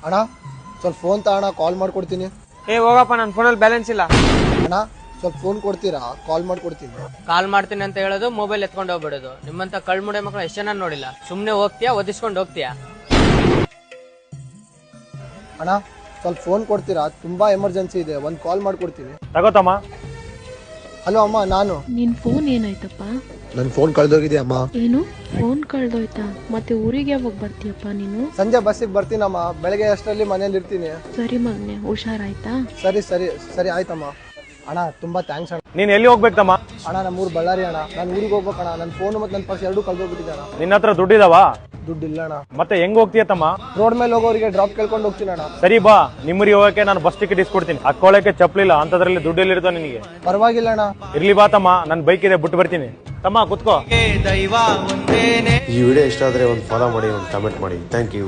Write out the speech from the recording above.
ಅಣ್ಣ ಸ್ವಲ್ಪ ಫೋನ್ ತಗೋಣ, ಕಾಲ್ ಮಾಡ್ಕೊಡ್ತೀನಿ. ಏ ಹೋಗಪ್ಪ, ನನ್ನ ಫೋನಲ್ಲಿ ಬ್ಯಾಲೆನ್ಸ್ ಇಲ್ಲ. ಅಣ್ಣ ಸ್ವಲ್ಪ ಫೋನ್ ಕೊಡ್ತೀರಾ, ಕಾಲ್ ಮಾಡ್ಕೊಡ್ತೀನಿ. ಕಾಲ್ ಮಾಡ್ತೀನಿ ಅಂತ ಹೇಳೋದು, ಮೊಬೈಲ್ ಎತ್ಕೊಂಡು ಹೋಗ್ಬಿಡೋದು. ನಿಮ್ಮಂತ ಕಳ್ಮುಡೆ ಮಕ್ಕಳು ಎಷ್ಟು ಜನ ನೋಡಿಲ್ಲ. ಸುಮ್ನೆ ಹೋಗ್ತೀಯಾ, ಒದಿಸ್ಕೊಂಡು ಹೋಗ್ತೀಯಾ? ಅಣ್ಣ ಸ್ವಲ್ಪ ಫೋನ್ ಕೊಡ್ತೀರಾ, ತುಂಬಾ ಎಮರ್ಜೆನ್ಸಿ ಇದೆ, ಒಂದ್ ಕಾಲ್ ಮಾಡ್ಕೊಡ್ತೀನಿ. ತಗೋತಮ್ಮ. ಹಲೋ ಅಮ್ಮ, ನಾನು. ನಿನ್ ಫೋನ್ ಏನಾಯ್ತಪ್ಪ? ನನ್ ಫೋನ್ ಕಳ್ದೋಗಿದೆ ಅಮ್ಮ. ಏನು ಫೋನ್ ಕಳ್ದೋಯ್ತಾ? ಮತ್ತೆ ಊರಿಗೆ ಯಾವಾಗ ಬರ್ತೀಯಪ್ಪ ನೀನು? ಸಂಜೆ ಬಸ್ಸಿಗೆ ಬರ್ತೀನಮ್ಮ, ಬೆಳಗ್ಗೆ ಅಷ್ಟರಲ್ಲಿ ಮನೇಲಿ ಇರ್ತೀನಿ. ಸರಿ ಮಗನೆ, ಹುಷಾರಾಯ್ತಾ? ಸರಿ ಸರಿ ಸರಿ ಆಯ್ತಮ್ಮ. ಅಣ್ಣ ತುಂಬಾ ಥ್ಯಾಂಕ್ಸ್ ಅಣ್ಣ. ನೀನ್ ಎಲ್ಲಿ ಹೋಗ್ಬೇಕಮ್ಮ? ಅಣ್ಣ ನಮ್ಮೂರು ಬಳ್ಳಾರಿ ಅಣ್ಣ, ನಾನು ಊರಿಗೆ ಹೋಗ್ಬೇಕಣ್ಣ. ನನ್ನ ಫೋನ್ ಮತ್ತು ನನ್ನ ಪರ್ಸ್ ಎರಡೂ ಕಳ್ದೋಗ್ಬಿಟ್ಟಿದೆ ಅಣ್ಣ. ನಿನ್ನ ಹತ್ರ ದುಡ್ಡಿದಾವ? ದುಡ್ಡು ಇಲ್ಲ ಅಣ್ಣ. ಮತ್ತೆ ಹೆಂಗ್ ಹೋಗ್ತೀಯ ತಮ್ಮ? ರೋಡ್ ಮೇಲೆ ಹೋಗೋರಿಗೆ ಡ್ರಾಪ್ ಕೇಳ್ಕೊಂಡು ಹೋಗ್ತೀನಿ ಅಣ್ಣ. ಸರಿ ಬಾ, ನಿಮ್ಮೂರಿಗೆ ಹೋಗಕ್ಕೆ ನಾನು ಬಸ್ ಟಿಕೆಟ್ ಇಸ್ಕೊಡ್ತೀನಿ. ಹಾಕೊಳ್ಳಕ್ಕೆ ಚಪ್ಪಲಿಲ್ಲ, ಅಂತದ್ರಲ್ಲಿ ದುಡ್ಡು ಎಲ್ಲಿರ್ತೋ ನಿನಗೆ? ಪರವಾಗಿಲ್ಲ ಅಣ್ಣ. ಇರ್ಲಿ ಬಾ ತಮ್ಮ, ನನ್ ಬೈಕ್ ಇದೆ, ಬಿಟ್ಟು ಬರ್ತೀನಿ. ತಮ್ಮ ಕುತ್ಕೋ. ಈ ವಿಡಿಯೋ ಇಷ್ಟ ಆದ್ರೆ ಒಂದು ಫಾಲೋ ಮಾಡಿ, ಒಂದು ಕಮೆಂಟ್ ಮಾಡಿ. Thank you.